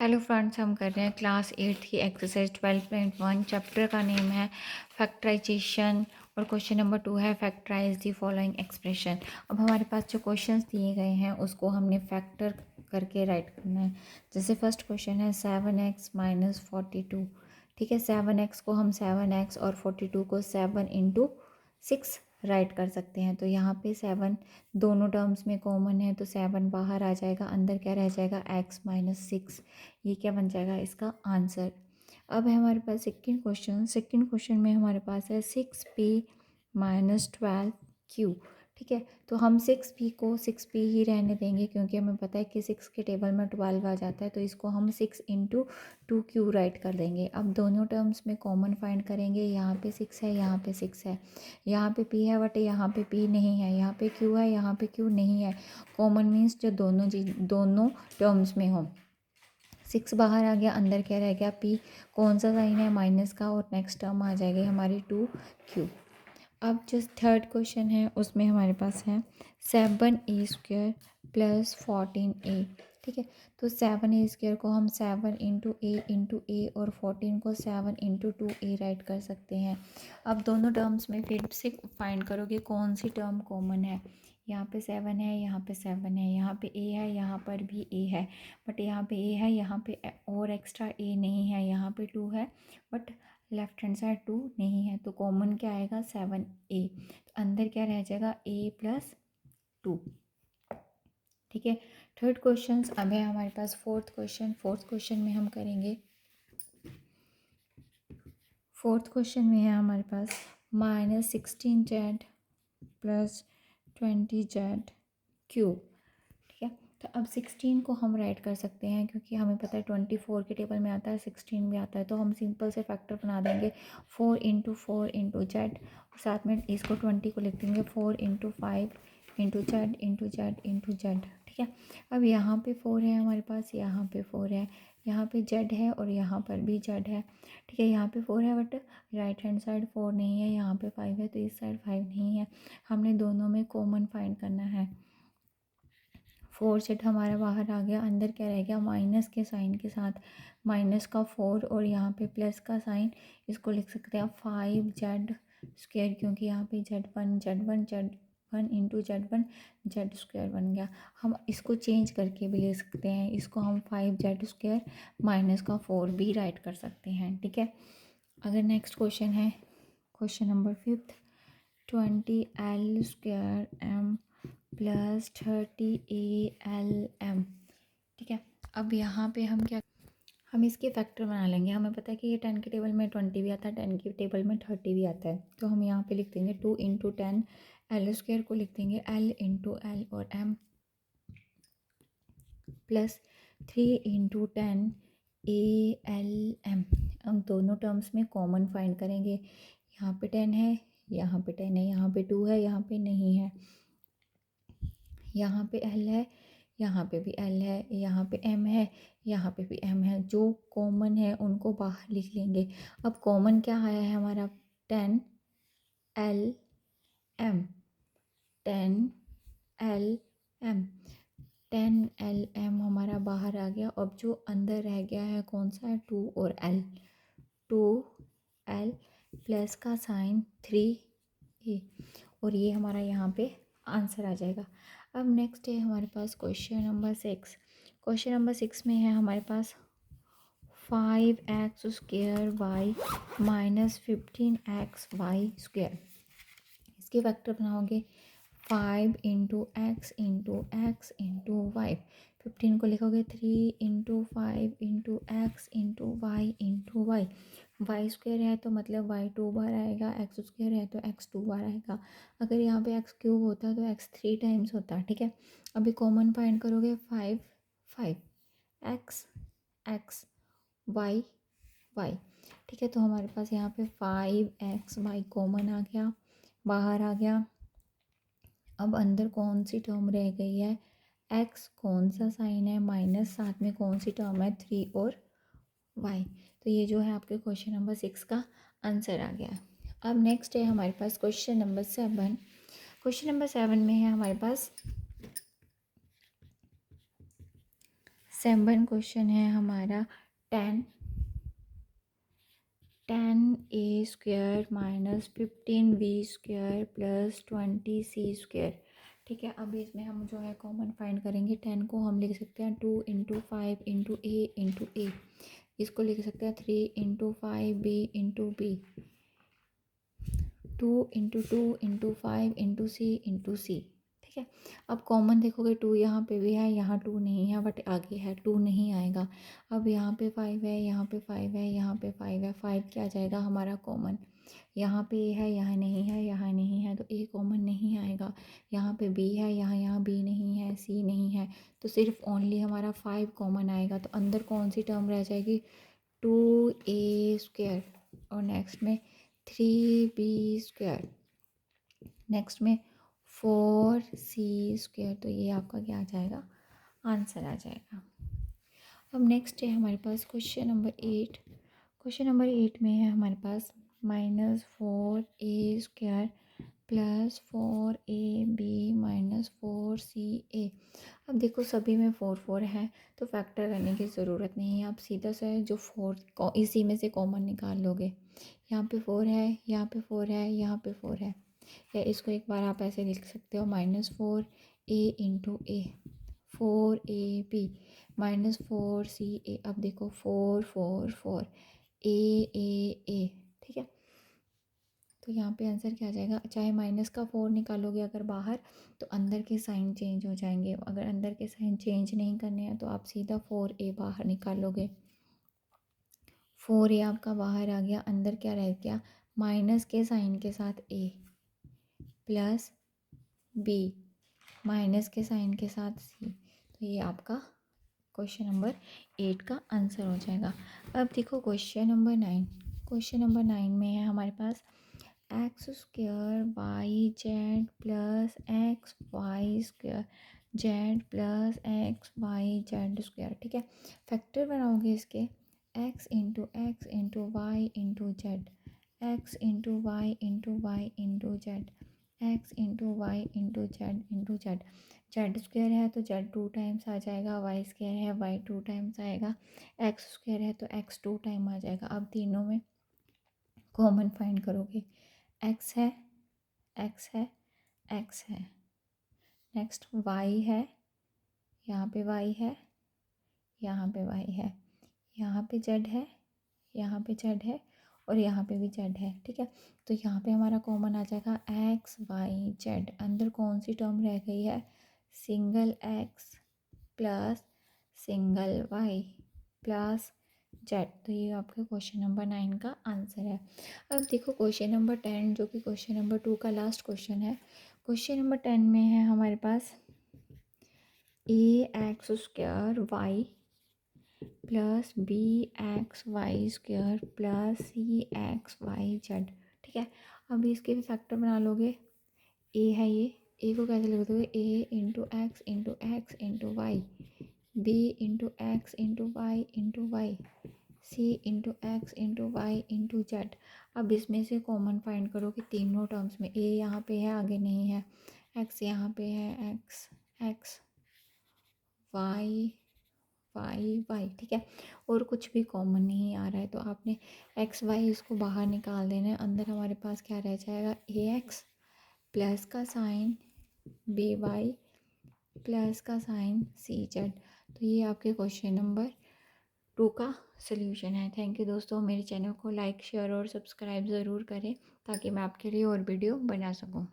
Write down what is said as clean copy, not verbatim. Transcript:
Hello friends, हम कर रहे हैं क्लास 8 की एक्सरसाइज 12.1। चैप्टर का नेम है फैक्टराइजेशन और क्वेश्चन नंबर 2 है फैक्टराइज दी फॉलोइंग एक्सप्रेशन। अब हमारे पास जो क्वेश्चंस दिए गए हैं उसको हमने फैक्टर करके राइट करना है। जैसे फर्स्ट क्वेश्चन है 7x माइनस 42। ठीक है, 7x को हम 7x और 42 को 7 इंटू 6 राइट कर सकते हैं। तो यहाँ पे 7 दोनों टर्म्स में कॉमन है तो 7 बाहर आ जाएगा, अंदर क्या रह जाएगा x माइनस 6। ये क्या बन जाएगा इसका आंसर। अब है हमारे पास सेकंड क्वेश्चन में हमारे पास है 6p माइनस 12q। ठीक है, तो हम 6p ही रहने देंगे क्योंकि हमें पता है कि 6 के टेबल में 12 आ जाता है, तो इसको हम 6 इंटू 2q राइट कर देंगे। अब दोनों टर्म्स में कॉमन फाइंड करेंगे। यहाँ पे 6 है, यहाँ पे 6 है, यहाँ पे p है बट यहाँ पे p नहीं है, यहाँ पे q है, यहाँ पे q नहीं है। कॉमन मीन्स जो दोनों टर्म्स में हो। 6 बाहर आ गया, अंदर क्या रह गया p। कौन सा साइन है माइनस का, और नेक्स्ट टर्म आ जाएगी हमारी 2q। अब जो थर्ड क्वेश्चन है उसमें हमारे पास है 7a² प्लस 14a। ठीक है, तो 7a² को हम 7 इंटू ए और 14 को 7 इंटू 2a राइट कर सकते हैं। अब दोनों टर्म्स में फिर से फाइंड करोगे कौन सी टर्म कॉमन है। यहाँ पे 7 है, यहाँ पे 7 है, यहाँ पे a है, यहाँ पर भी a है, बट यहाँ पे a है, यहाँ पे और एक्स्ट्रा a नहीं है, यहाँ पे 2 है बट लेफ्ट हैंड साइड 2 नहीं है, तो कॉमन क्या आएगा 7a। तो अंदर क्या रह जाएगा a प्लस 2। ठीक है, थर्ड क्वेश्चन। अब है हमारे पास फोर्थ क्वेश्चन में हम करेंगे। फोर्थ क्वेश्चन में है हमारे पास -16z प्लस 20z क्यूब। ठीक है, तो अब 16 को हम राइट कर सकते हैं क्योंकि हमें पता है 24 के टेबल में आता है, 16 भी आता है, तो हम सिंपल से फैक्टर बना देंगे 4 इंटू जेड, और साथ में इसको 20 को लिख देंगे 4 into 5 into Z into Z into Z. ठीक है, अब यहाँ पे 4 है हमारे पास, यहाँ पे 4 है, यहाँ पे जेड है और यहाँ पर भी जेड है। ठीक है, यहाँ पे 4 है बट राइट हैंड साइड 4 नहीं है, यहाँ पे 5 है तो इस साइड 5 नहीं है। हमने दोनों में कॉमन फाइंड करना है। 4 सेट हमारा बाहर आ गया, अंदर क्या रह गया माइनस के साइन के साथ माइनस का 4 और यहाँ पे प्लस का साइन। इसको लिख सकते हैं 5z², क्योंकि यहाँ पे z1 इंटू z1 बन गया। हम इसको चेंज करके भी ले सकते हैं, इसको हम 5z² माइनस का 4 भी राइट कर सकते हैं। ठीक है, अगर नेक्स्ट क्वेश्चन है question number 5, 20l² plus 30 ALM। ठीक है, अब यहाँ पे हम इसके फैक्टर बना लेंगे। हमें पता है कि ये 10 के टेबल में 20 भी आता है, 10 के टेबल में 30 भी आता है, तो हम यहाँ पे लिख देंगे 2 इंटू 10 l² को लिख देंगे l इंटू l और m प्लस 3 इंटू 10 ALM। हम दोनों टर्म्स में कॉमन फाइंड करेंगे। यहाँ पे 10 है, यहाँ पे 10 है, यहाँ पे 2 है, यहाँ पे नहीं है, यहाँ पे l है, यहाँ पे भी l है, यहाँ पे m है, यहाँ पे भी m है। जो कॉमन है उनको बाहर लिख लेंगे। अब कॉमन क्या आया है हमारा 10LM, 10LM, 10LM हमारा बाहर आ गया। अब जो अंदर रह गया है कौन सा है 2 और l, 2l प्लस का साइन 3a, और ये हमारा यहाँ पे आंसर आ जाएगा। अब नेक्स्ट है हमारे पास क्वेश्चन नंबर 6 में है हमारे पास 5x² माइनस 15xy²। इसके फैक्टर बनाओगे 5 into X into X into Y. 15 को लिखोगे 3 into 5 into X into Y into Y. y² है तो मतलब y 2 बार आएगा, x² है तो x 2 बार आएगा। अगर यहाँ पे x³ होता तो x 3 टाइम्स होता। ठीक है, अभी कॉमन फाइंड करोगे 5 x x y y। ठीक है, तो हमारे पास यहाँ पे 5xy कॉमन आ गया, बाहर आ गया। अब अंदर कौन सी टर्म रह गई है x, कौन सा साइन है माइनस, साथ में कौन सी टर्म है 3 और y। तो ये जो है आपके क्वेश्चन नंबर 6 का आंसर आ गया। अब नेक्स्ट है हमारे पास क्वेश्चन नंबर 7। क्वेश्चन नंबर 7 में है हमारे पास 7 क्वेश्चन है हमारा 10a² minus 15b² plus 20c²। ठीक है, अभी इसमें हम जो है कॉमन फाइंड करेंगे। 10 को हम लिख सकते हैं 2 इंटू 5 इंटू ए, इसको लिख सकते हैं 3 into 5b into B, 2 into 2 into 5 into C. ठीक है, अब कॉमन देखोगे 2 यहाँ पे भी है, यहाँ 2 नहीं है, बट आगे है 2 नहीं आएगा। अब यहाँ पे 5 है, यहाँ पे 5 है, यहाँ पे 5 है, 5 क्या आ जाएगा हमारा कॉमन। यहाँ पे ए है, यहाँ नहीं है, यहाँ नहीं है, तो ए कॉमन नहीं आएगा। यहाँ पे बी है, यहाँ बी नहीं है, सी नहीं है, तो सिर्फ ओनली हमारा 5 कॉमन आएगा। तो अंदर कौन सी टर्म रह जाएगी, 2a², और नेक्स्ट में 3b², नेक्स्ट में 4c²। तो ये आपका क्या आ जाएगा, आंसर आ जाएगा। अब नेक्स्ट है हमारे पास क्वेश्चन नंबर 8। क्वेश्चन नंबर 8 में है हमारे पास -4a² plus 4ab minus 4ca। अब देखो सभी में 4 है, तो फैक्टर करने की ज़रूरत नहीं है। आप सीधा सा जो 4 इसी में से कॉमन निकाल लोगे। यहाँ पे 4 है, यहाँ पे 4 है, यहाँ पे 4 है, या इसको एक बार आप ऐसे लिख सकते हो -4a इंटू ए, 4ab माइनस 4ca। अब देखो 4 4 4 ए। ठीक है, तो यहाँ पे आंसर क्या आ जाएगा, चाहे माइनस का 4 निकालोगे अगर बाहर, तो अंदर के साइन चेंज हो जाएंगे। अगर अंदर के साइन चेंज नहीं करने हैं तो आप सीधा 4a बाहर निकालोगे। 4a आपका बाहर आ गया, अंदर क्या रह गया, माइनस के साइन के साथ a प्लस b माइनस के साइन के साथ c। तो ये आपका क्वेश्चन नंबर 8 का आंसर हो जाएगा। अब देखो क्वेश्चन नंबर 9। क्वेश्चन नंबर 9 में है हमारे पास x² yz plus xy² z plus xyz²। ठीक है, फैक्टर बनाओगे इसके, x into y into Z, x into y into y into Z, x into Y into Z. जेड² है तो जेड 2 टाइम्स आ जाएगा, y² है y 2 टाइम्स आएगा, x² है तो x 2 टाइम आ जाएगा। अब तीनों में कॉमन फाइंड करोगे, x है, x है, x है, नेक्स्ट y है, यहाँ पे y है, यहाँ पे y है, यहाँ पे z है, यहाँ पे z है, और यहाँ पे भी z है। ठीक है, तो यहाँ पे हमारा कॉमन आ जाएगा x y z। अंदर कौन सी टर्म रह गई है, single x plus single y plus z। तो ये आपका क्वेश्चन नंबर 9 का आंसर है। अब देखो क्वेश्चन नंबर 10, जो कि क्वेश्चन नंबर 2 का लास्ट क्वेश्चन है। क्वेश्चन नंबर 10 में है हमारे पास ax² y plus bxy² plus cxyz। ठीक है, अभी इसके भी फैक्टर बना लोगे। ए है ये, ए को कैसे लिख दोगे, A into X into X into Y, B into X into Y into Y, C into X into Y into Z. अब इसमें से कॉमन फाइंड करो कि तीनों टर्म्स में, ए यहाँ पे है, आगे नहीं है, एक्स यहाँ पे है, X X Y Y Y. ठीक है, और कुछ भी कॉमन नहीं आ रहा है, तो आपने एक्स वाई इसको बाहर निकाल देना है। अंदर हमारे पास क्या रह जाएगा, ए एक्स प्लस का साइन बी वाई प्लस का साइन सी जेड। तो ये आपके क्वेश्चन नंबर 2 का सल्यूशन है। थैंक यू दोस्तों, मेरे चैनल को लाइक शेयर और सब्सक्राइब ज़रूर करें ताकि मैं आपके लिए और वीडियो बना सकूं।